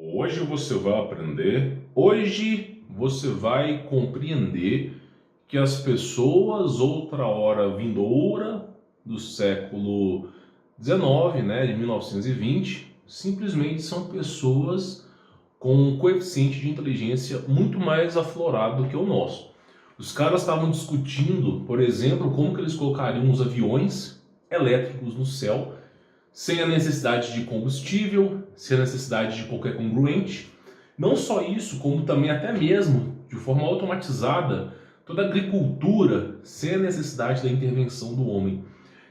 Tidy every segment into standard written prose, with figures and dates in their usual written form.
Hoje você vai aprender, hoje você vai compreender que as pessoas outra hora vindoura do século XIX, de 1920, simplesmente são pessoas com um coeficiente de inteligência muito mais aflorado do que o nosso. Os caras estavam discutindo, por exemplo, como que eles colocariam os aviões elétricos no céu sem a necessidade de combustível, sem a necessidade de qualquer congruente. Não só isso, como também até mesmo, de forma automatizada, toda a agricultura sem a necessidade da intervenção do homem.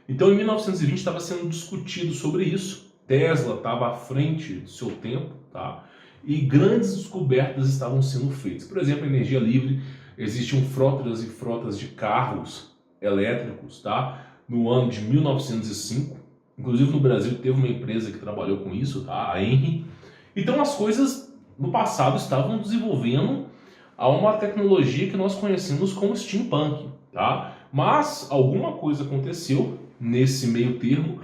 Então, em 1920 estava sendo discutido sobre isso. Tesla estava à frente do seu tempo, tá? E grandes descobertas estavam sendo feitas. Por exemplo, a energia livre. Existiam frotas e frotas de carros elétricos, tá? No ano de 1905. Inclusive no Brasil teve uma empresa que trabalhou com isso, tá? A Engie. Então as coisas no passado estavam desenvolvendo a uma tecnologia que nós conhecemos como steampunk, tá? Mas alguma coisa aconteceu nesse meio termo,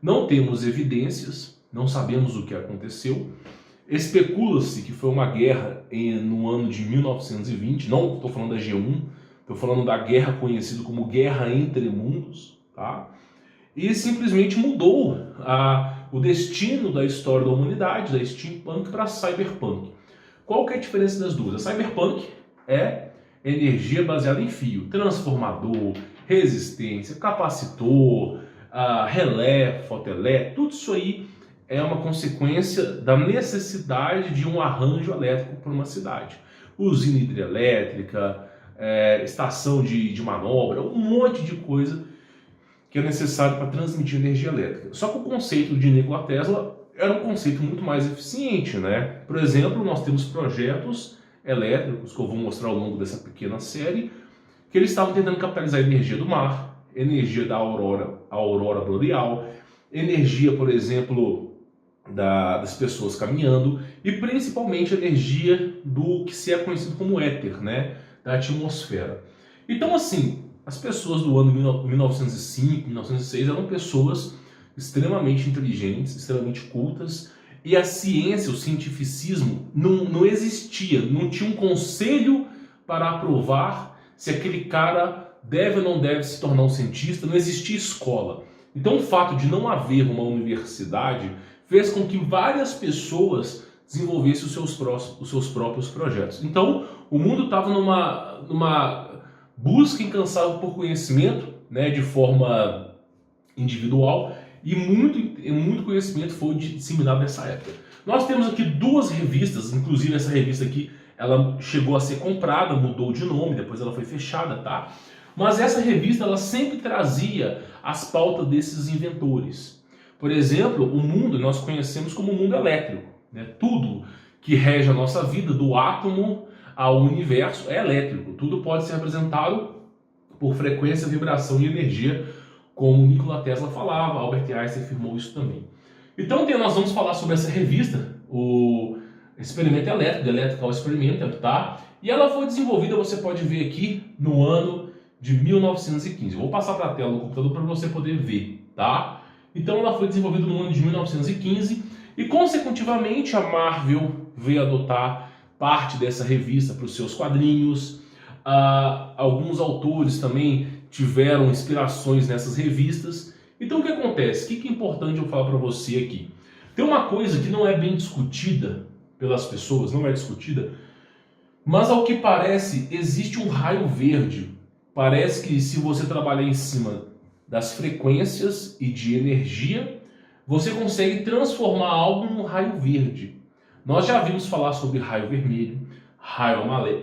não temos evidências, não sabemos o que aconteceu. Especula-se que foi uma guerra no ano de 1920, não estou falando da G1, estou falando da guerra conhecida como Guerra entre Mundos, tá? E simplesmente mudou o destino da história da humanidade, da steampunk para a cyberpunk. Qual que é a diferença das duas? A cyberpunk é energia baseada em fio, transformador, resistência, capacitor, relé, fotelé, tudo isso aí é uma consequência da necessidade de um arranjo elétrico para uma cidade. Usina hidrelétrica, estação de manobra, um monte de coisa que é necessário para transmitir energia elétrica. Só que o conceito de Nikola Tesla era um conceito muito mais eficiente, né? Por exemplo, nós temos projetos elétricos, que eu vou mostrar ao longo dessa pequena série, que eles estavam tentando capitalizar a energia do mar, energia da aurora boreal, energia, por exemplo, das pessoas caminhando, e principalmente a energia do que se é conhecido como éter, né? Da atmosfera. Então, assim, as pessoas do ano 1905, 1906 eram pessoas extremamente inteligentes, extremamente cultas, e a ciência, o cientificismo não existia, não tinha um conselho para aprovar se aquele cara deve ou não deve se tornar um cientista, não existia escola. Então o fato de não haver uma universidade fez com que várias pessoas desenvolvessem os seus próprios projetos. Então o mundo estava numa busca incansável por conhecimento, né, de forma individual, e muito conhecimento foi disseminado nessa época. Nós temos aqui duas revistas, inclusive essa revista aqui, ela chegou a ser comprada, mudou de nome, depois ela foi fechada, tá? Mas essa revista, ela sempre trazia as pautas desses inventores. Por exemplo, o mundo nós conhecemos como o mundo elétrico, né? Tudo que rege a nossa vida, do átomo ao universo, é elétrico. Tudo pode ser representado por frequência, vibração e energia, como Nikola Tesla falava, Albert Einstein afirmou isso também. Então nós vamos falar sobre essa revista, o Experimento Elétrico, The Electrical Experiment, tá? E ela foi desenvolvida, você pode ver aqui, no ano de 1915. Eu vou passar para a tela do computador para você poder ver, tá? Então ela foi desenvolvida no ano de 1915 e, consecutivamente, a Marvel veio adotar parte dessa revista para os seus quadrinhos. Alguns autores também tiveram inspirações nessas revistas. Então o que acontece? O que é importante eu falar para você aqui? Tem uma coisa que não é bem discutida pelas pessoas, não é discutida, mas ao que parece existe um raio verde. Parece que se você trabalhar em cima das frequências e de energia, você consegue transformar algo num raio verde. Nós já vimos falar sobre raio vermelho, raio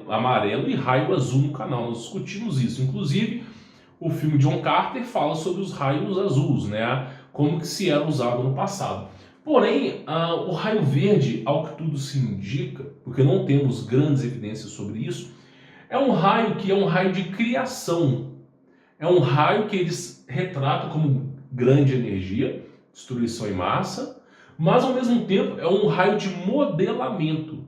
amarelo e raio azul no canal. Nós discutimos isso. Inclusive, o filme John Carter fala sobre os raios azuis, né? Como que se era usado no passado. Porém, o raio verde, ao que tudo se indica, porque não temos grandes evidências sobre isso, é um raio que é um raio de criação. É um raio que eles retratam como grande energia, destruição em massa, mas ao mesmo tempo é um raio de modelamento.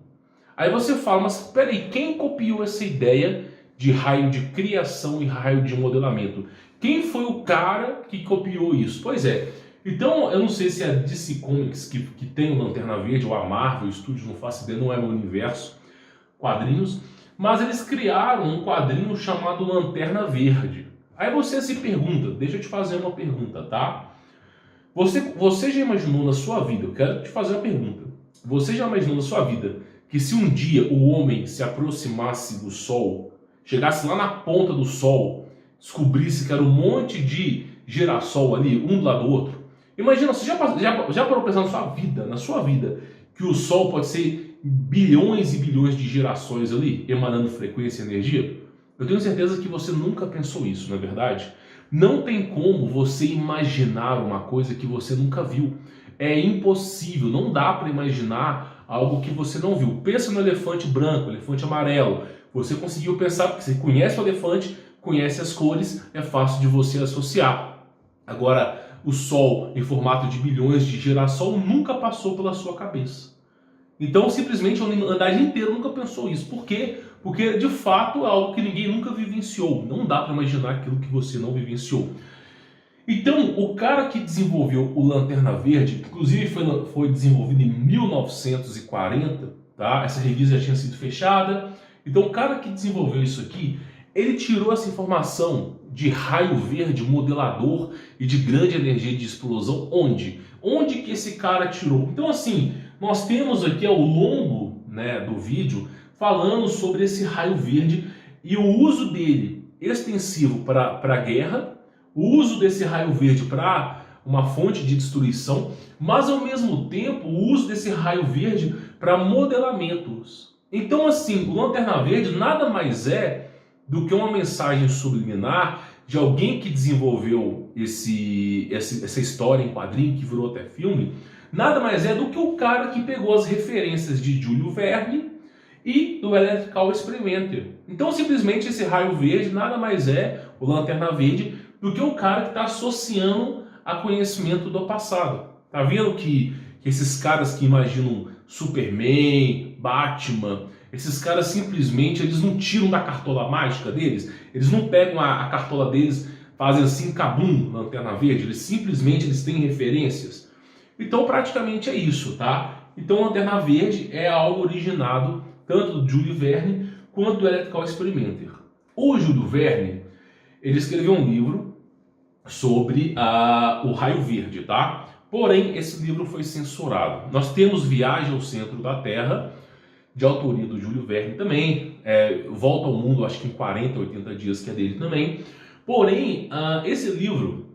Aí você fala, mas peraí, quem copiou essa ideia de raio de criação e raio de modelamento? Quem foi o cara que copiou isso? Pois é, Então, eu não sei se é a DC Comics que tem o Lanterna Verde, ou a Marvel Studios, não faço ideia, não é meu universo, quadrinhos, mas eles criaram um quadrinho chamado Lanterna Verde. Aí você se pergunta, deixa eu te fazer uma pergunta, tá? Você já imaginou na sua vida, eu quero te fazer uma pergunta, você já imaginou na sua vida que se um dia o homem se aproximasse do Sol, chegasse lá na ponta do Sol, descobrisse que era um monte de girassol ali, um do lado do outro? Imagina, você já parou pensar na sua vida, que o Sol pode ser bilhões e bilhões de girassóis ali, emanando frequência e energia? Eu tenho certeza que você nunca pensou isso, não é verdade? Não tem como você imaginar uma coisa que você nunca viu. É impossível, não dá para imaginar algo que você não viu. Pensa no elefante branco, elefante amarelo. Você conseguiu pensar, porque você conhece o elefante, conhece as cores, é fácil de você associar. Agora, o Sol em formato de bilhões de girassol nunca passou pela sua cabeça. Então, simplesmente, a humanidade inteira nunca pensou isso. Por quê? Porque, de fato, é algo que ninguém nunca vivenciou. Não dá para imaginar aquilo que você não vivenciou. Então, o cara que desenvolveu o Lanterna Verde, inclusive foi desenvolvido em 1940, tá? Essa revista já tinha sido fechada. Então, o cara que desenvolveu isso aqui, ele tirou essa informação de raio verde modelador e de grande energia de explosão onde? Onde que esse cara tirou? Então, assim, nós temos aqui ao longo, né, do vídeo falando sobre esse raio verde e o uso dele extensivo para a guerra, o uso desse raio verde para uma fonte de destruição, mas ao mesmo tempo o uso desse raio verde para modelamentos. Então, assim, o Lanterna Verde nada mais é do que uma mensagem subliminar de alguém que desenvolveu essa história em quadrinho, que virou até filme, nada mais é do que o cara que pegou as referências de Júlio Verne e do Electrical Experimenter. Então, simplesmente, esse raio verde nada mais é, o Lanterna Verde, do que o cara que está associando a conhecimento do passado. Tá vendo que esses caras que imaginam Superman, Batman, esses caras simplesmente eles não tiram da cartola mágica deles, eles não pegam a cartola deles, fazem assim, cabum, Lanterna Verde, eles têm referências. Então praticamente é isso, tá? Então Lanterna Verde é algo originado tanto do Júlio Verne quanto do Electrical Experimenter. O Júlio Verne, ele escreveu um livro sobre o raio verde, tá? Porém, esse livro foi censurado. Nós temos Viagem ao Centro da Terra, de autoria do Júlio Verne também, Volta ao Mundo, acho que em 40, 80 dias, que é dele também. Porém, esse livro,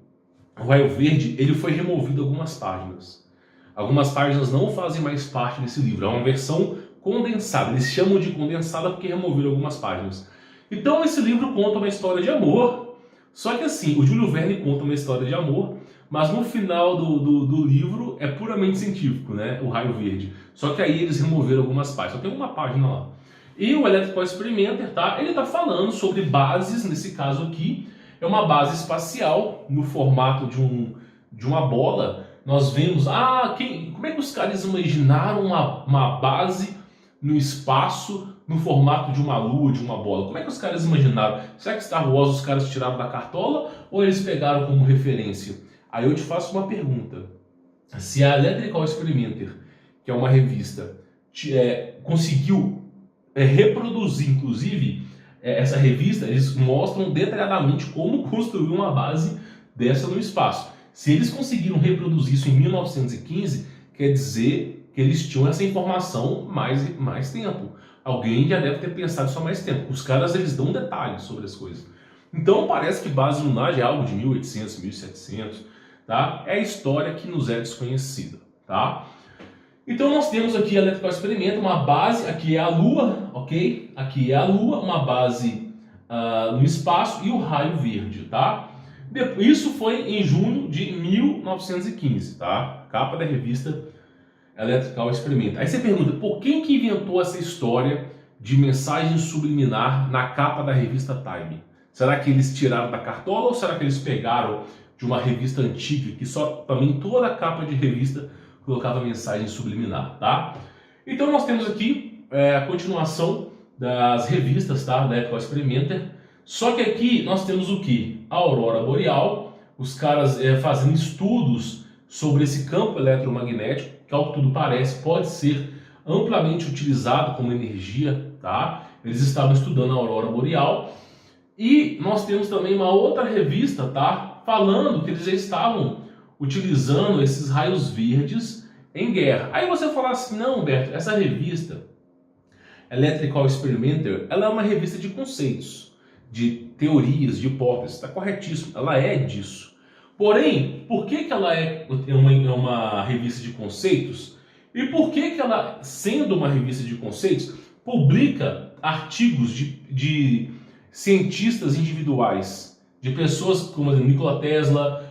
o Raio Verde, ele foi removido algumas páginas. Algumas páginas não fazem mais parte desse livro, é uma versão condensada. Eles chamam de condensada porque removeram algumas páginas. Então, esse livro conta uma história de amor, só que assim, o Júlio Verne conta uma história de amor, mas no final do livro é puramente científico, né? O Raio Verde. Só que aí eles removeram algumas páginas, só tem uma página lá. E o Electrical Experimenter, tá? Ele está falando sobre bases, nesse caso aqui, é uma base espacial no formato de uma bola. Nós vemos, como é que os caras imaginaram uma base no espaço no formato de uma lua, de uma bola? Como é que os caras imaginaram? Será que Star Wars os caras tiraram da cartola ou eles pegaram como referência? Aí eu te faço uma pergunta. Se a Electrical Experimenter, que é uma revista, conseguiu reproduzir, inclusive, essa revista, eles mostram detalhadamente como construir uma base dessa no espaço. Se eles conseguiram reproduzir isso em 1915, quer dizer que eles tinham essa informação mais tempo. Alguém já deve ter pensado isso há mais tempo. Os caras, eles dão detalhes sobre as coisas. Então parece que base lunar já é algo de 1800, 1700, tá? É a história que nos é desconhecida, tá? Então nós temos aqui a Electrical Experimenter, uma base, aqui é a Lua, ok? Aqui é a Lua, uma base no espaço e o raio verde, tá? Isso foi em junho de 1915, tá? Capa da revista Electrical Experimenter. Aí você pergunta, por quem que inventou essa história de mensagem subliminar na capa da revista Time? Será que eles tiraram da cartola ou será que eles pegaram de uma revista antiga que só também toda a capa de revista colocava mensagem subliminar, tá? Então nós temos aqui a continuação das revistas, tá? Da Electrical Experimenter. Só que aqui nós temos o que? A aurora boreal, os caras fazendo estudos sobre esse campo eletromagnético, que ao que tudo parece pode ser amplamente utilizado como energia, tá? Eles estavam estudando a aurora boreal. E nós temos também uma outra revista, tá? Falando que eles já estavam utilizando esses raios verdes em guerra. Aí você fala assim, não, Humberto, essa revista Electrical Experimenter, ela é uma revista de conceitos, de teorias, de hipóteses, está corretíssimo, ela é disso. Porém, por que ela é uma revista de conceitos? E por que ela, sendo uma revista de conceitos, publica artigos de cientistas individuais, de pessoas como Nikola Tesla,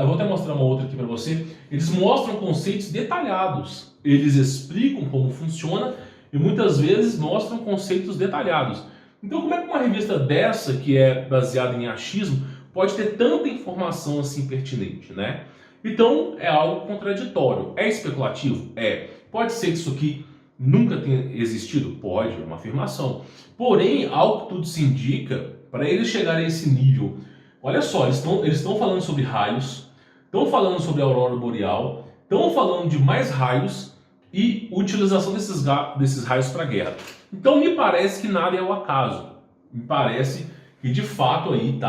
eu vou até mostrar uma outra aqui para você, eles mostram conceitos detalhados, eles explicam como funciona e muitas vezes mostram conceitos detalhados. Então como é que uma revista dessa, que é baseada em achismo, pode ter tanta informação assim pertinente, né? Então é algo contraditório. É especulativo? É. Pode ser que isso aqui nunca tenha existido? Pode, é uma afirmação. Porém, ao que tudo se indica, para eles chegarem a esse nível, olha só, eles estão falando sobre raios, estão falando sobre a aurora boreal, estão falando de mais raios e utilização desses raios para guerra. Então me parece que nada é o acaso. Me parece que de fato aí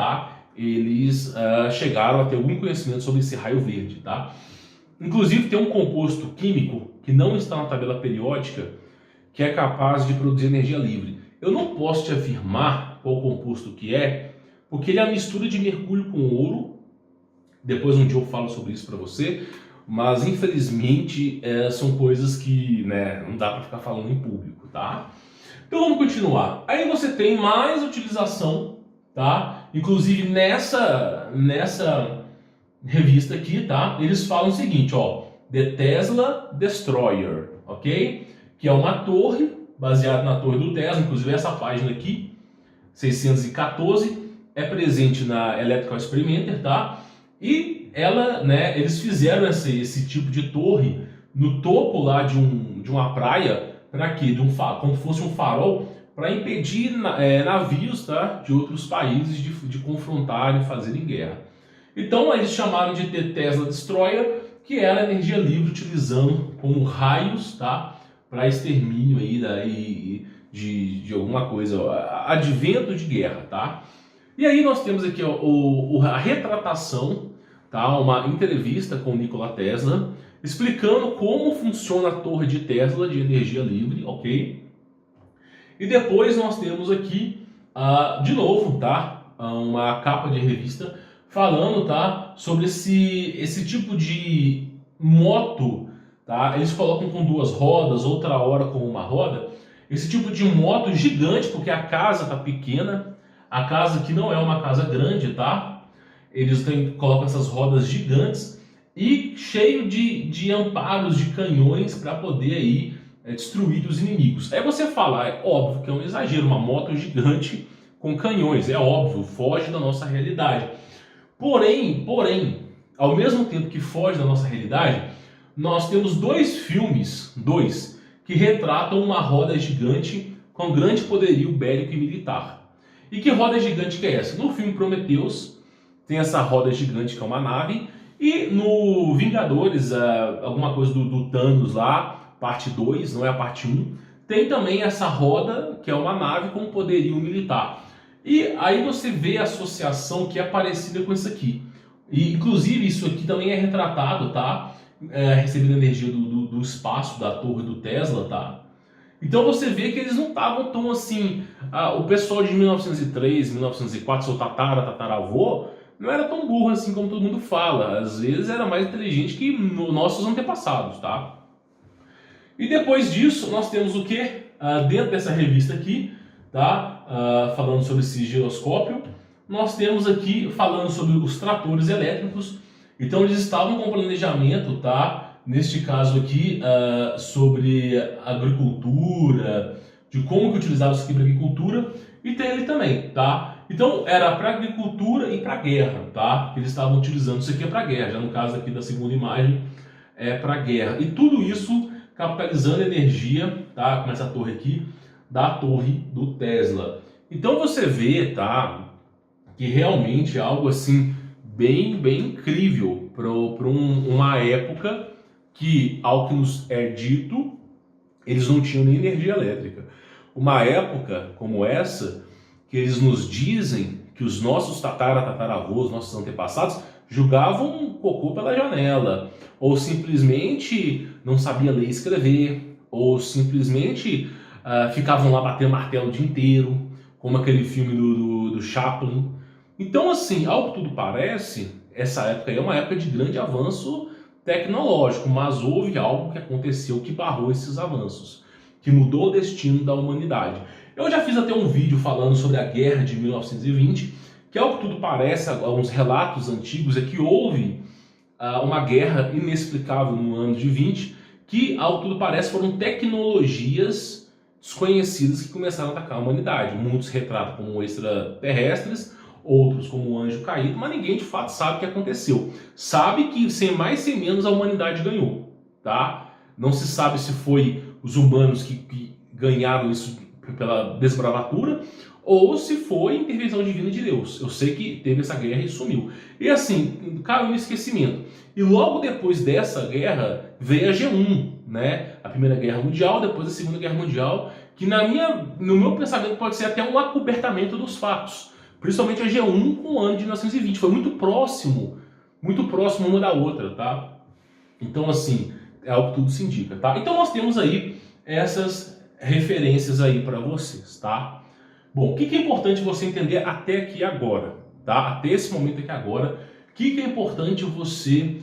eles chegaram a ter algum conhecimento sobre esse raio verde, tá? Inclusive tem um composto químico que não está na tabela periódica que é capaz de produzir energia livre. Eu não posso te afirmar qual composto que é, porque ele é a mistura de mercúrio com ouro. Depois um dia eu falo sobre isso para você, mas infelizmente são coisas que, né, não dá para ficar falando em público, tá? Então vamos continuar. Aí você tem mais utilização, tá? Inclusive nessa revista aqui, tá? Eles falam o seguinte, ó, The Tesla Destroyer, ok? Que é uma torre baseada na torre do Tesla, inclusive essa página aqui, 614, é presente na Electrical Experimenter, tá? E ela, né, eles fizeram esse tipo de torre no topo lá de uma praia, para quê? Como se fosse um farol, para impedir navios, tá, de outros países de confrontarem e fazerem guerra. Então eles chamaram de The Tesla Destroyer, que era energia livre utilizando como raios, tá, para extermínio aí de alguma coisa, advento de guerra, tá? E aí nós temos aqui a retratação, tá, uma entrevista com Nikola Tesla, explicando como funciona a torre de Tesla de energia livre, ok? E depois nós temos aqui, de novo, tá, uma capa de revista falando, tá, sobre esse tipo de moto, tá? Eles colocam com duas rodas, outra hora com uma roda. Esse tipo de moto gigante, porque a casa tá pequena, a casa aqui não é uma casa grande, tá? Eles colocam essas rodas gigantes e cheio de amparos de canhões para poder aí destruir os inimigos. Aí você fala, é óbvio que é um exagero, uma moto gigante com canhões, é óbvio, foge da nossa realidade. Porém, ao mesmo tempo que foge da nossa realidade, nós temos dois filmes, que retratam uma roda gigante com grande poderio bélico e militar. E que roda gigante que é essa? No filme Prometheus, tem essa roda gigante que é uma nave, e no Vingadores, alguma coisa do Thanos lá, parte 2, não é a parte 1, tem também essa roda que é uma nave com poderio militar. E aí você vê a associação que é parecida com isso aqui. E inclusive isso aqui também é retratado, tá? Recebendo energia do espaço, da torre do Tesla, tá? Então você vê que eles não estavam tão assim... o pessoal de 1903, 1904, seu tataravô, não era tão burro assim como todo mundo fala. Às vezes era mais inteligente que nossos antepassados, tá? E depois disso, nós temos o que? Dentro dessa revista aqui, tá? Falando sobre esse giroscópio, nós temos aqui falando sobre os tratores elétricos. Então eles estavam com planejamento, tá? Neste caso aqui, sobre agricultura, de como que utilizava isso aqui para agricultura, e tem ele também, tá? Então era para agricultura e para guerra, tá? Eles estavam utilizando isso aqui para guerra, já no caso aqui da segunda imagem é para guerra. E tudo isso capitalizando energia, tá? Com essa torre aqui, da torre do Tesla. Então você vê, tá, que realmente é algo assim bem incrível para uma época que, ao que nos é dito, eles não tinham nem energia elétrica. Uma época como essa, que eles nos dizem que os nossos tataravôs, nossos antepassados, jogavam cocô pela janela, ou simplesmente não sabiam ler e escrever, ou simplesmente ficavam lá batendo martelo o dia inteiro, como aquele filme do Chaplin. Então, assim, ao que tudo parece, essa época aí é uma época de grande avanço tecnológico, mas houve algo que aconteceu que barrou esses avanços, que mudou o destino da humanidade. Eu já fiz até um vídeo falando sobre a guerra de 1920, que ao que tudo parece, alguns relatos antigos, é que houve uma guerra inexplicável no ano de 20, que ao que tudo parece foram tecnologias desconhecidas que começaram a atacar a humanidade. Muitos retratam como extraterrestres, outros como anjo caído, mas ninguém de fato sabe o que aconteceu. Sabe que sem mais sem menos a humanidade ganhou, tá? Não se sabe se foi os humanos que ganharam isso pela desbravatura ou se foi intervenção divina de Deus. Eu sei que teve essa guerra e sumiu. E assim, caiu no esquecimento. E logo depois dessa guerra veio a G1, né? A Primeira Guerra Mundial, depois a Segunda Guerra Mundial, que no meu pensamento pode ser até um acobertamento dos fatos. Principalmente a G1 com o ano de 1920. Foi muito próximo uma da outra, tá? Então, assim, é algo que tudo se indica, tá? Então nós temos aí essas referências aí para vocês, tá? Bom, o que é importante você entender até aqui agora, tá? Até esse momento aqui agora, o que é importante você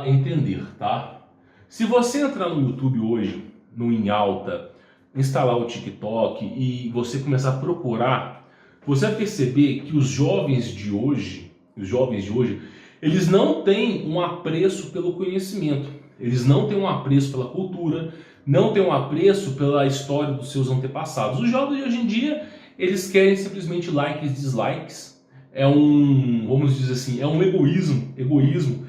entender, tá? Se você entrar no YouTube hoje, no Em Alta, instalar o TikTok e você começar a procurar, você vai perceber que os jovens de hoje, eles não têm um apreço pelo conhecimento, eles não têm um apreço pela cultura, não têm um apreço pela história dos seus antepassados. Os jovens de hoje em dia, eles querem simplesmente likes e dislikes. Vamos dizer assim, é um egoísmo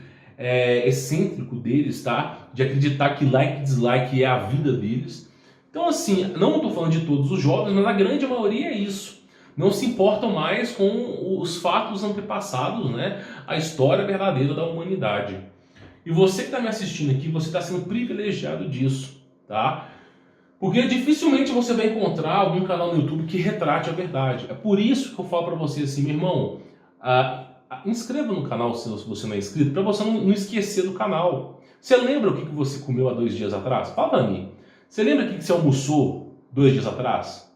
excêntrico deles, tá? De acreditar que like e dislike é a vida deles. Então, assim, não estou falando de todos os jovens, mas a grande maioria é isso. Não se importam mais com os fatos antepassados, né? A história verdadeira da humanidade. E você que está me assistindo aqui, você está sendo privilegiado disso, tá? Porque dificilmente você vai encontrar algum canal no YouTube que retrate a verdade. É por isso que eu falo para você assim, meu irmão, inscreva no canal se você não é inscrito, para você não esquecer do canal. Você lembra o que você comeu há 2 dias atrás? Fala para mim. Você lembra o que você almoçou 2 dias atrás?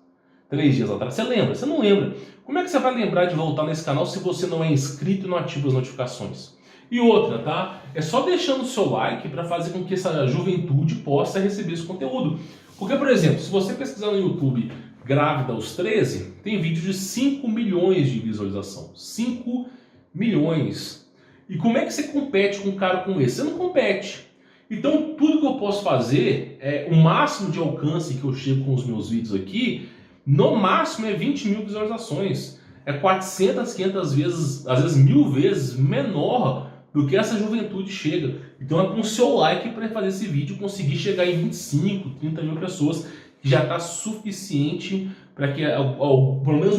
3 dias atrás? Você lembra? Você não lembra. Como é que você vai lembrar de voltar nesse canal se você não é inscrito e não ativa as notificações? E outra, tá? É só deixando o seu like para fazer com que essa juventude possa receber esse conteúdo. Porque, por exemplo, se você pesquisar no YouTube grávida aos 13, tem vídeo de 5 milhões de visualização. 5 milhões. E como é que você compete com um cara como esse? Você não compete. Então, tudo que eu posso fazer, o máximo de alcance que eu chego com os meus vídeos aqui, no máximo é 20 mil visualizações. É 400, 500 vezes, às vezes 1000 vezes menor do que essa juventude chega. Então é com o seu like para fazer esse vídeo conseguir chegar em 25, 30 mil pessoas, que já está suficiente para que pelo menos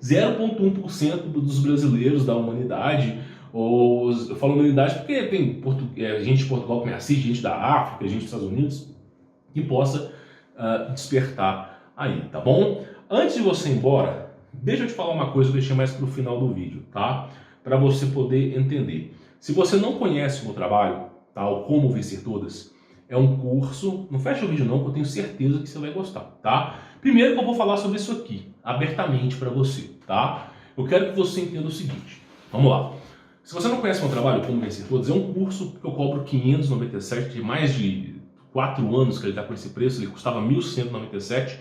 0,1% dos brasileiros da humanidade, eu falo humanidade porque tem gente de Portugal que me assiste, gente da África, gente dos Estados Unidos, que possa despertar aí, tá bom? Antes de você ir embora, deixa eu te falar uma coisa que eu deixei mais para o final do vídeo, tá? Para você poder entender. Se você não conhece o meu trabalho, tá? O Como Vencer Todas, é um curso, não fecha o vídeo não, que eu tenho certeza que você vai gostar, tá? Primeiro que eu vou falar sobre isso aqui, abertamente para você, tá? Eu quero que você entenda o seguinte, vamos lá. Se você não conhece o meu trabalho, Como Vencer Todas, é um curso que eu cobro 597, de mais de 4 anos que ele está com esse preço, ele custava 1.197,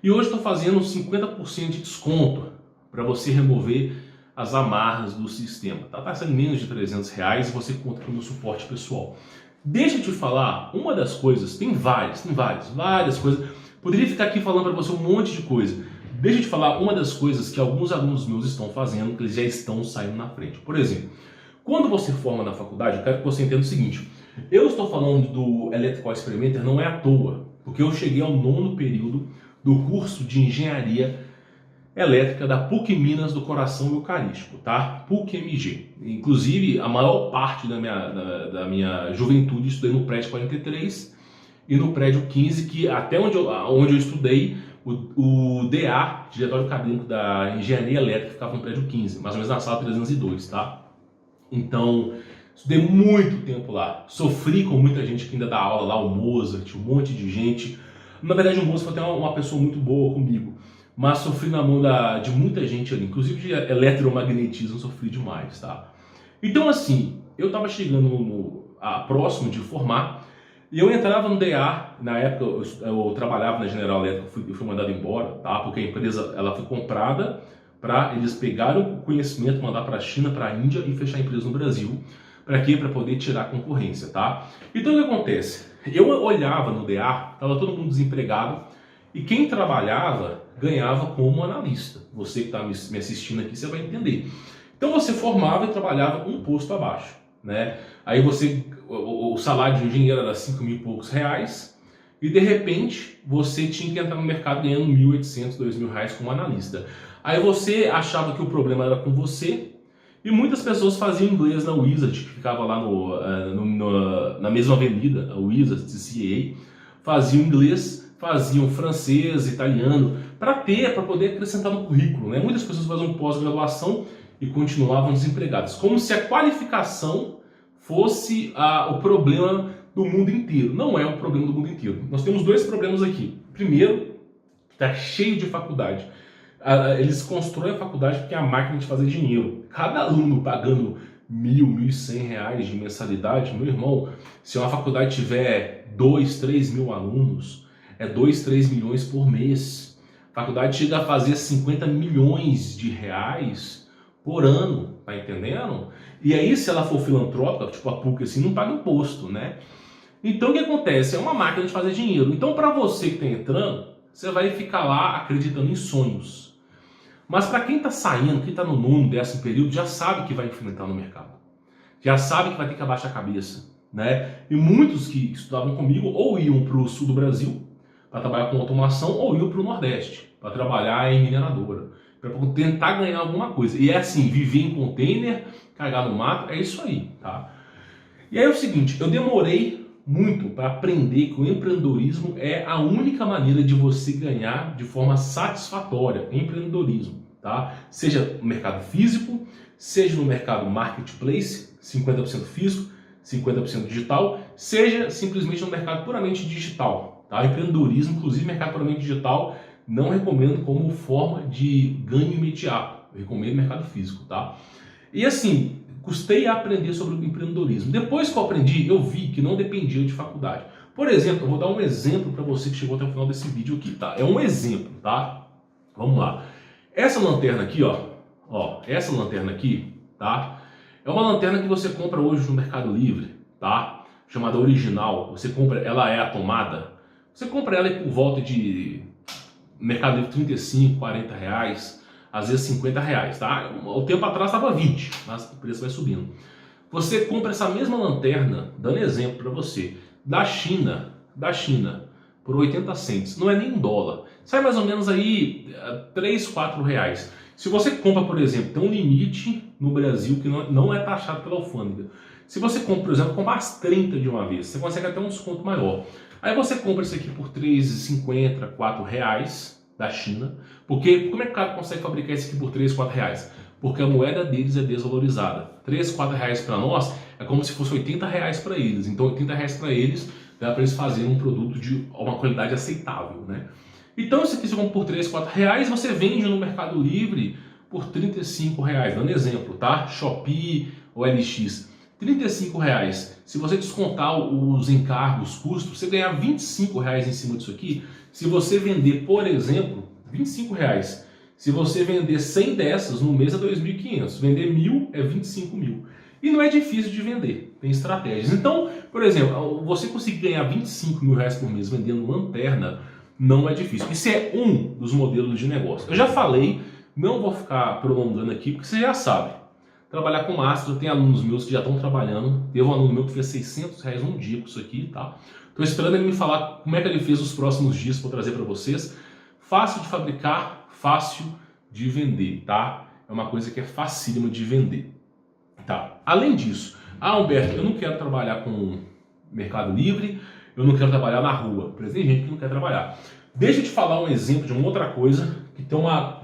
e hoje estou fazendo 50% de desconto para você remover as amarras do sistema. Tá sendo menos de R$300 e você conta com o meu suporte pessoal. Deixa eu te falar, uma das coisas, tem várias coisas, poderia ficar aqui falando para você um monte de coisa. Deixa eu te falar uma das coisas que alguns alunos meus estão fazendo, que eles já estão saindo na frente. Por exemplo, quando você forma na faculdade, eu quero que você entenda o seguinte, eu estou falando do Electrical Experimenter não é à toa, porque eu cheguei ao 9º período do curso de engenharia elétrica da PUC Minas do Coração Eucarístico, tá? PUC MG. Inclusive, a maior parte da minha juventude estudei no prédio 43 e no prédio 15, que até onde eu estudei, o DA, Diretório Acadêmico da Engenharia Elétrica, ficava no prédio 15, mais ou menos na sala 302, tá? Então, estudei muito tempo lá. Sofri com muita gente que ainda dá aula lá, o Mozart, um monte de gente. Na verdade, o Mozart foi até uma pessoa muito boa comigo, mas sofri na mão de muita gente ali, inclusive de eletromagnetismo, sofri demais, tá? Então, assim, eu tava chegando próximo de formar, e eu entrava no DA, na época eu trabalhava na General Electric, eu fui mandado embora, tá? Porque a empresa ela foi comprada para eles pegarem o conhecimento, mandar para a China, para a Índia e fechar a empresa no Brasil. Para quê? Para poder tirar a concorrência, tá? Então o que acontece? Eu olhava no DA, estava todo mundo desempregado, e quem trabalhava ganhava como analista. Você que está me assistindo aqui, você vai entender. Então você formava e trabalhava um posto abaixo, né? Aí o salário de engenheiro era 5 mil e poucos reais, e de repente você tinha que entrar no mercado ganhando 1.800, 2.000 reais como analista. Aí você achava que o problema era com você, e muitas pessoas faziam inglês na Wizard, que ficava lá na mesma avenida, a Wizard, CCA, faziam inglês, faziam francês, italiano, para poder acrescentar no currículo, né? Muitas pessoas faziam pós-graduação e continuavam desempregadas, como se a qualificação fosse o problema do mundo inteiro. Não é o problema do mundo inteiro. Nós temos dois problemas aqui. Primeiro, está cheio de faculdade. Eles constroem a faculdade porque é a máquina de fazer dinheiro. Cada aluno pagando 1.000, 1.100 reais de mensalidade, meu irmão, se uma faculdade tiver 2, 3 mil alunos, é 2, 3 milhões por mês. A faculdade chega a fazer 50 milhões de reais por ano, tá entendendo? E aí, se ela for filantrópica, tipo a PUC, assim, não paga imposto, né? Então, o que acontece? É uma máquina de fazer dinheiro. Então, para você que está entrando, você vai ficar lá acreditando em sonhos. Mas para quem está saindo, quem está no nono, 10º período, já sabe que vai enfrentar no mercado. Já sabe que vai ter que abaixar a cabeça, né? E muitos que estudavam comigo ou iam para o sul do Brasil para trabalhar com automação ou iam para o Nordeste para trabalhar em mineradora, para tentar ganhar alguma coisa. E é assim, viver em container, cagar no mato, é isso aí, tá? E aí é o seguinte, eu demorei muito para aprender que o empreendedorismo é a única maneira de você ganhar de forma satisfatória. Empreendedorismo, tá? Seja no mercado físico, seja no mercado marketplace, 50% físico, 50% digital, seja simplesmente no mercado puramente digital, tá? Empreendedorismo, inclusive mercado puramente digital, não recomendo como forma de ganho imediato. Eu recomendo mercado físico, tá? E assim, custei a aprender sobre o empreendedorismo. Depois que eu aprendi, eu vi que não dependia de faculdade. Por exemplo, eu vou dar um exemplo para você que chegou até o final desse vídeo aqui, tá? É um exemplo, tá? Vamos lá. Essa lanterna aqui, essa lanterna aqui, tá? É uma lanterna que você compra hoje no Mercado Livre, tá? Chamada Original. Você compra, ela é a tomada. Você compra ela por volta de Mercado Livre 35, 40 reais. Às vezes 50 reais, tá? O tempo atrás estava 20, mas o preço vai subindo. Você compra essa mesma lanterna, dando exemplo para você, da China, por 80 cents. Não é nem $1. Sai mais ou menos aí 3, 4 reais. Se você compra, por exemplo, tem um limite no Brasil que não é taxado pela alfândega. Se você compra, por exemplo, compra as 30 de uma vez, você consegue até um desconto maior. Aí você compra isso aqui por 3,50, 4 reais da China. Porque como é que o cara consegue fabricar isso aqui por 3, 4 reais? Porque a moeda deles é desvalorizada. 3, 4 reais para nós é como se fosse 80 reais para eles. Então 80 reais para eles dá para eles fazerem um produto de uma qualidade aceitável, né? Então isso aqui você compra por 3, 4 reais, você vende no Mercado Livre por 35 reais. Dando exemplo, tá? Shopee ou LX. 35 reais. Se você descontar os encargos, custos, você ganhar 25 reais em cima disso aqui. Se você vender, por exemplo, 25 reais. Se você vender 100 dessas no mês é 2.500. Vender 1.000 é 25 mil. E não é difícil de vender, tem estratégias. Então, por exemplo, você conseguir ganhar 25 mil reais por mês vendendo lanterna não é difícil. Isso é um dos modelos de negócio. Eu já falei, não vou ficar prolongando aqui, porque você já sabe. Trabalhar com máscara, tem alunos meus que já estão trabalhando. Teve um aluno meu que fez 600 reais um dia com isso aqui, tá? Estou esperando ele me falar como é que ele fez os próximos dias para trazer para vocês. Fácil de fabricar, fácil de vender, tá? É uma coisa que é facílima de vender, tá? Além disso, Humberto, eu não quero trabalhar com Mercado Livre, eu não quero trabalhar na rua. Por exemplo, tem gente que não quer trabalhar. Deixa eu te falar um exemplo de uma outra coisa, que tem uma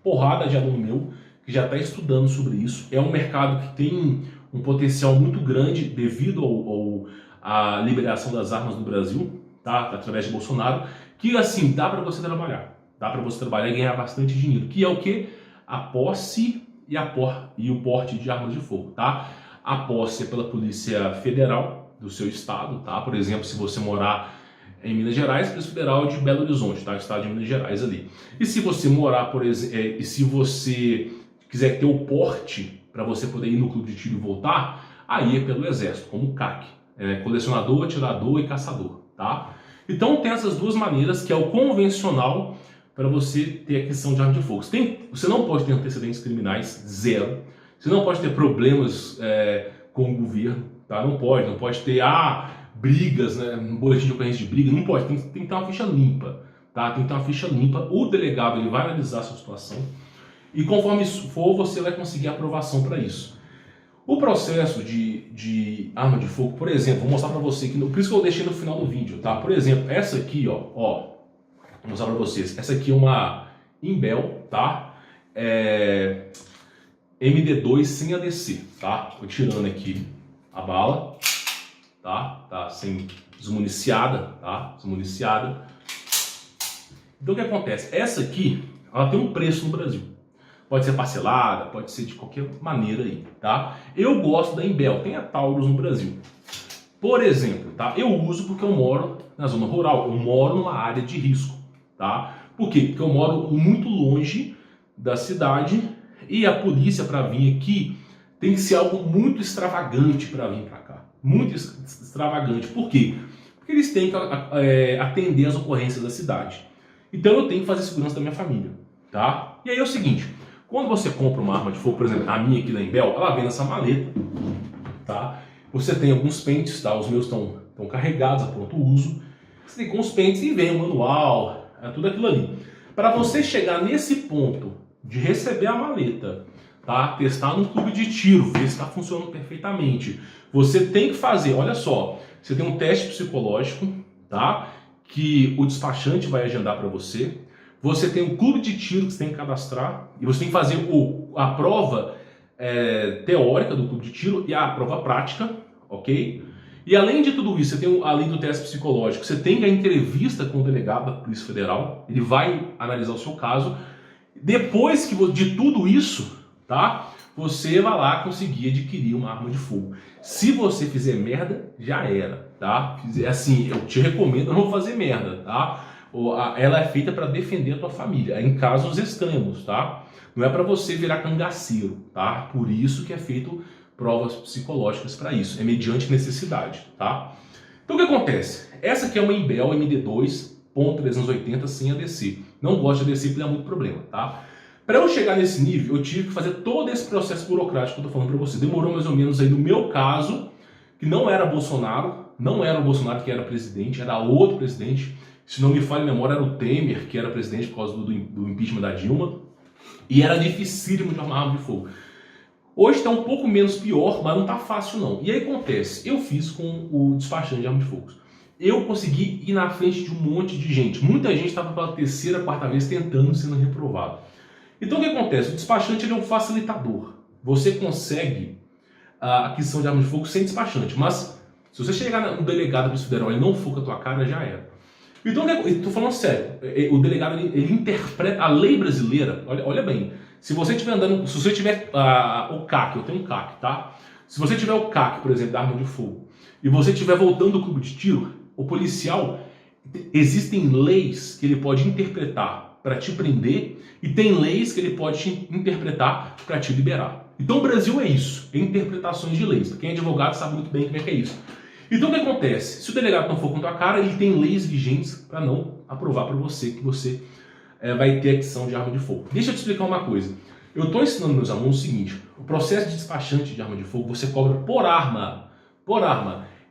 porrada de aluno meu que já está estudando sobre isso. É um mercado que tem um potencial muito grande devido à liberação das armas no Brasil, tá? Através de Bolsonaro, que assim, dá para você trabalhar. Dá para você trabalhar e ganhar bastante dinheiro. Que é o quê? A posse e o porte de armas de fogo, tá? A posse é pela Polícia Federal do seu estado, tá? Por exemplo, se você morar em Minas Gerais, Polícia Federal de Belo Horizonte, tá? Estado de Minas Gerais ali. E se você morar, por exemplo, e se você quiser ter o porte para você poder ir no clube de tiro e voltar, aí é pelo Exército, como o CAC, colecionador, atirador e caçador, tá? Então tem essas duas maneiras, que é o convencional para você ter aquisição de arma de fogo. Você não pode ter antecedentes criminais, zero. Você não pode ter problemas com o governo, tá? Não pode ter brigas, né? Um boletim de ocorrência de briga, não pode. Tem que ter uma ficha limpa, tá? Tem que ter uma ficha limpa. O delegado ele vai analisar a sua situação e conforme isso for, você vai conseguir aprovação para isso. O processo de arma de fogo, por exemplo, vou mostrar para você aqui, por isso que eu deixei no final do vídeo, tá? Por exemplo, essa aqui, ó, vou mostrar para vocês. Essa aqui é uma Imbel, tá? MD2 sem ADC, tá? Vou tirando aqui a bala, tá? Tá sem desmuniciada, tá? Desmuniciada. Então o que acontece? Essa aqui, ela tem um preço no Brasil. Pode ser parcelada, pode ser de qualquer maneira aí, tá? Eu gosto da Imbel, tem a Taurus no Brasil. Por exemplo, tá? Eu uso porque eu moro na zona rural, eu moro numa área de risco, tá? Por quê? Porque eu moro muito longe da cidade e a polícia para vir aqui tem que ser algo muito extravagante para vir para cá. Muito extravagante. Por quê? Porque eles têm que atender as ocorrências da cidade. Então eu tenho que fazer segurança da minha família, tá? E aí é o seguinte, quando você compra uma arma de fogo, por exemplo, a minha aqui da Imbel, ela vem nessa maleta, tá? Você tem alguns pentes, tá? Os meus estão carregados a pronto uso. Você tem com os pentes e vem o manual, tudo aquilo ali. Para você chegar nesse ponto de receber a maleta, tá? Testar num clube de tiro, ver se está funcionando perfeitamente. Você tem que fazer, olha só, você tem um teste psicológico, tá? Que o despachante vai agendar para você. Você tem um clube de tiro que você tem que cadastrar e você tem que fazer a prova teórica do clube de tiro e a prova prática, ok? E além de tudo isso, você tem, além do teste psicológico, você tem a entrevista com o delegado da Polícia Federal, ele vai analisar o seu caso. Depois de tudo isso, tá? Você vai lá conseguir adquirir uma arma de fogo. Se você fizer merda, já era, tá? Assim, eu te recomendo não fazer merda, tá? Ela é feita para defender a tua família, em casos extremos, tá? Não é para você virar cangaceiro, tá? Por isso que é feito provas psicológicas para isso, é mediante necessidade, tá? Então o que acontece? Essa aqui é uma Imbel MD2.380 sem ADC. Não gosto de ADC porque dá muito problema, tá? Para eu chegar nesse nível, eu tive que fazer todo esse processo burocrático que eu tô falando para você. Demorou mais ou menos aí, no meu caso, que não era Bolsonaro, não era o Bolsonaro que era presidente, era outro presidente. Se não me falha a memória, era o Temer que era presidente por causa do impeachment da Dilma. E era dificílimo de armar arma de fogo. Hoje está um pouco menos pior, mas não está fácil não. E aí acontece, eu fiz com o despachante de arma de fogo. Eu consegui ir na frente de um monte de gente. Muita gente estava pela terceira, quarta vez tentando, sendo reprovado. Então o que acontece? O despachante ele é um facilitador. Você consegue a aquisição de arma de fogo sem despachante. Mas se você chegar no delegado da Polícia Federal e ele não for com a tua cara, já era. Então, estou falando sério, o delegado ele interpreta a lei brasileira, olha bem, se você estiver andando, se você tiver o CAC, eu tenho um CAC, tá? Se você tiver o CAC, por exemplo, da arma de fogo, e você estiver voltando do clube de tiro, o policial, existem leis que ele pode interpretar para te prender e tem leis que ele pode te interpretar para te liberar. Então o Brasil é isso, é interpretações de leis. Quem é advogado sabe muito bem como é que é isso. Então o que acontece? Se o delegado não for com a tua cara, ele tem leis vigentes para não aprovar para você que você vai ter aquisição de arma de fogo. Deixa eu te explicar uma coisa. Eu estou ensinando meus alunos o seguinte, o processo de despachante de arma de fogo você cobra por arma,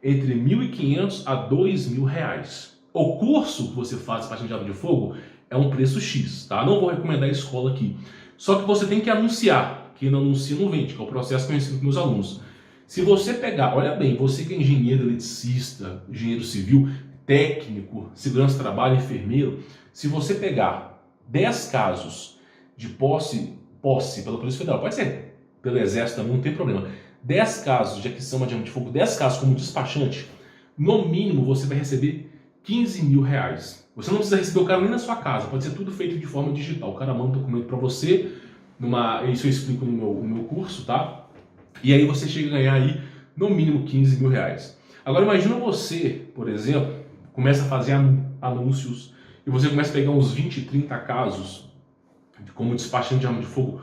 entre R$ 1.500 a R$ 2.000. O curso que você faz de despachante de arma de fogo é um preço X, tá? Não vou recomendar a escola aqui. Só que você tem que anunciar. Quem não anuncia não vende, que é o processo que eu ensino com meus alunos. Se você pegar, olha bem, você que é engenheiro eletricista, engenheiro civil, técnico, segurança do trabalho, enfermeiro, se você pegar 10 casos de posse pela Polícia Federal, pode ser pelo Exército também, não tem problema, 10 casos de aquisição de arma de fogo, 10 casos como despachante, no mínimo você vai receber 15 mil reais. Você não precisa receber o cara nem na sua casa, pode ser tudo feito de forma digital. O cara manda um documento para você, isso eu explico no meu curso, tá? E aí você chega a ganhar aí, no mínimo, 15 mil reais. Agora imagina você, por exemplo, começa a fazer anúncios e você começa a pegar uns 20, 30 casos como despachante de arma de fogo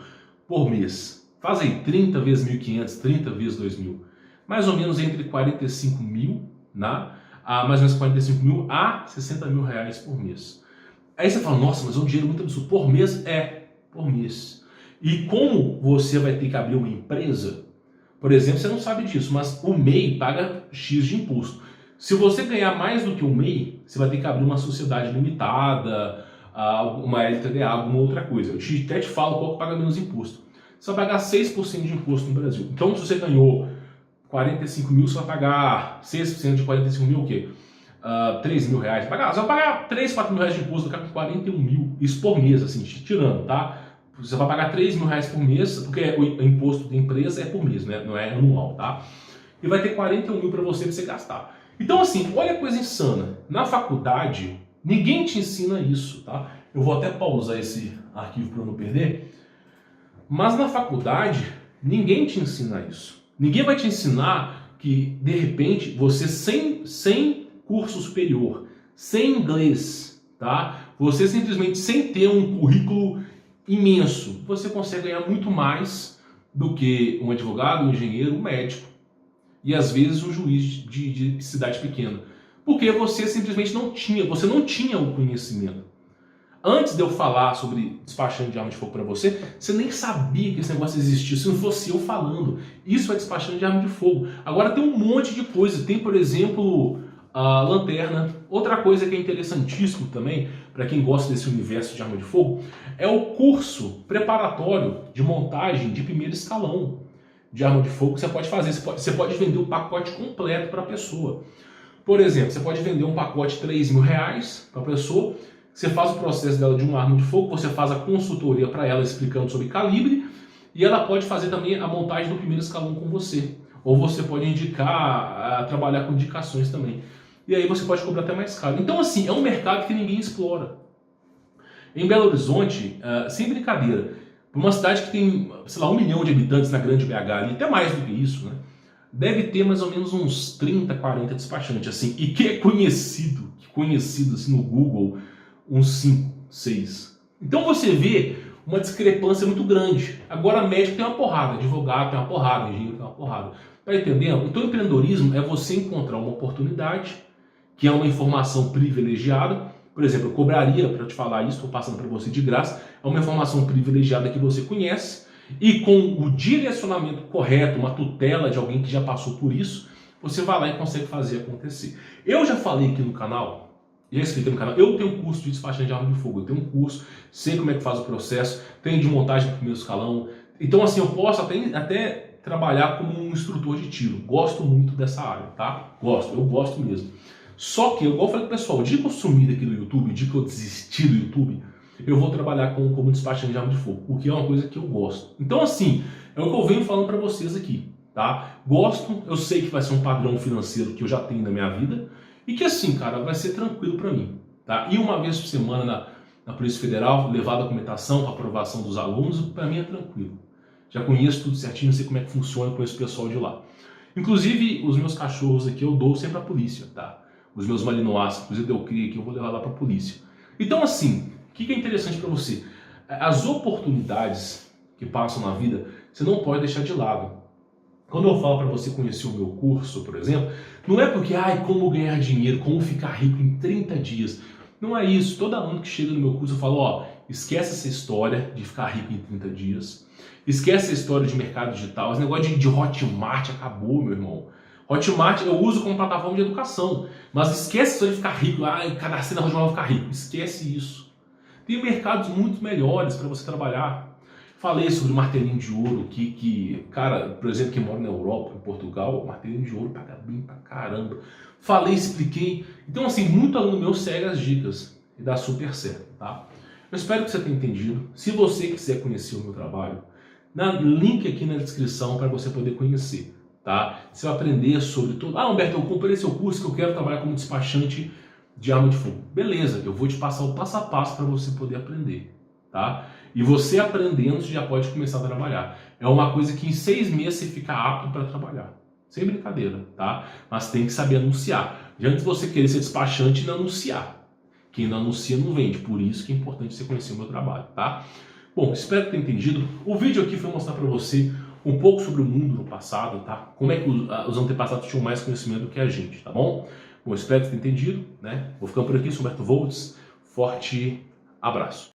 por mês. Faz aí 30 vezes 1.500, 30 vezes 2.000. Mais ou menos entre 45 mil, né? Mais ou menos 45 mil a 60 mil reais por mês. Aí você fala, nossa, mas é um dinheiro muito absurdo. Por mês? Por mês. E como você vai ter que abrir uma empresa, por exemplo, você não sabe disso, mas o MEI paga X de imposto. Se você ganhar mais do que o MEI, você vai ter que abrir uma sociedade limitada, uma LTDA, alguma outra coisa. Eu até te falo qual que paga menos imposto. Você vai pagar 6% de imposto no Brasil. Então, se você ganhou 45 mil, você vai pagar 6% de 45 mil, o quê? 3 mil reais. Você vai pagar 3, 4 mil reais de imposto, vai ficar com 41 mil. Isso por mês, assim, tirando, tá? Você vai pagar 3 mil reais por mês, porque o imposto da empresa é por mês, né? Não é anual, tá? E vai ter 41 mil para você gastar. Então, assim, olha a coisa insana. Na faculdade, ninguém te ensina isso, tá? Eu vou até pausar esse arquivo para eu não perder. Mas na faculdade, ninguém te ensina isso. Ninguém vai te ensinar que, de repente, você sem curso superior, sem inglês, tá? Você simplesmente sem ter um currículo imenso, você consegue ganhar muito mais do que um advogado, um engenheiro, um médico e às vezes um juiz de cidade pequena, porque você simplesmente não tinha o conhecimento. Antes de eu falar sobre despachante de arma de fogo para você, você nem sabia que esse negócio existia, se não fosse eu falando. Isso é despachante de arma de fogo. Agora tem um monte de coisa, tem por exemplo a lanterna. Outra coisa que é interessantíssimo também, para quem gosta desse universo de arma de fogo, é o curso preparatório de montagem de primeiro escalão de arma de fogo que você pode fazer. Você pode vender o pacote completo para a pessoa. Por exemplo, você pode vender um pacote de 3 mil reais para a pessoa, você faz o processo dela de uma arma de fogo, você faz a consultoria para ela explicando sobre calibre, e ela pode fazer também a montagem do primeiro escalão com você. Ou você pode indicar, trabalhar com indicações também. E aí você pode cobrar até mais caro. Então, assim, é um mercado que ninguém explora. Em Belo Horizonte, sem brincadeira, uma cidade que tem, sei lá, 1 milhão de habitantes na grande BH, ali, até mais do que isso, né? Deve ter mais ou menos uns 30, 40 despachantes, assim, e que é conhecido assim, no Google, uns 5, 6. Então você vê uma discrepância muito grande. Agora, médico tem uma porrada, advogado tem uma porrada, engenheiro tem uma porrada. Tá entendendo? Então, empreendedorismo é você encontrar uma oportunidade, que é uma informação privilegiada. Por exemplo, eu cobraria para te falar isso, estou passando para você de graça. É uma informação privilegiada que você conhece e com o direcionamento correto, uma tutela de alguém que já passou por isso, você vai lá e consegue fazer acontecer. Eu já falei aqui no canal, já expliquei no canal, eu tenho um curso de despachante de arma de fogo, eu tenho um curso, sei como é que faz o processo, tenho de montagem do primeiro escalão. Então, assim, eu posso até trabalhar como um instrutor de tiro. Gosto muito dessa área, tá? Eu gosto mesmo. Só que, igual eu falei pro pessoal, o dia que eu sumir daqui do YouTube, o dia que eu desistir do YouTube, eu vou trabalhar como despachante de arma de fogo, porque é uma coisa que eu gosto. Então, assim, é o que eu venho falando para vocês aqui, tá? Gosto, eu sei que vai ser um padrão financeiro que eu já tenho na minha vida e que, assim, cara, vai ser tranquilo para mim, tá? E uma vez por semana na Polícia Federal, levar a documentação para aprovação dos alunos, para mim é tranquilo. Já conheço tudo certinho, sei como é que funciona, conheço o pessoal de lá. Inclusive, os meus cachorros aqui eu dou sempre à polícia, tá? Os meus malinois, inclusive eu crio aqui, eu vou levar lá para a polícia. Então, assim, o que é interessante para você? As oportunidades que passam na vida, você não pode deixar de lado. Quando eu falo para você conhecer o meu curso, por exemplo, não é porque, como ganhar dinheiro, como ficar rico em 30 dias. Não é isso. Todo aluno que chega no meu curso eu falo, esquece essa história de ficar rico em 30 dias. Esquece essa história de mercado digital. Esse negócio de Hotmart acabou, meu irmão. Hotmart eu uso como plataforma de educação. Mas esquece isso de ficar rico. Cadastrei na Hotmart, vou ficar rico. Esquece isso. Tem mercados muito melhores para você trabalhar. Falei sobre o martelinho de ouro, cara, por exemplo, quem mora na Europa, em Portugal, o martelinho de ouro paga bem pra caramba. Falei, expliquei. Então, assim, muito aluno meu segue as dicas e dá super certo, tá? Eu espero que você tenha entendido. Se você quiser conhecer o meu trabalho, link aqui na descrição para você poder conhecer, tá? Você vai aprender sobre tudo. Ah, Humberto, eu comprei seu curso que eu quero trabalhar como despachante de arma de fogo. Beleza, eu vou te passar o passo a passo para você poder aprender, tá? E você aprendendo, você já pode começar a trabalhar. É uma coisa que em 6 meses você fica apto para trabalhar. Sem brincadeira, tá? Mas tem que saber anunciar. Antes de você querer ser despachante e não anunciar. Quem não anuncia não vende. Por isso que é importante você conhecer o meu trabalho, tá? Bom, espero que tenha entendido. O vídeo aqui foi mostrar para você um pouco sobre o mundo no passado, tá? Como é que os antepassados tinham mais conhecimento do que a gente, tá bom? Bom, espero que tenha entendido, né? Vou ficando por aqui, sou Humberto Voltz. Forte abraço.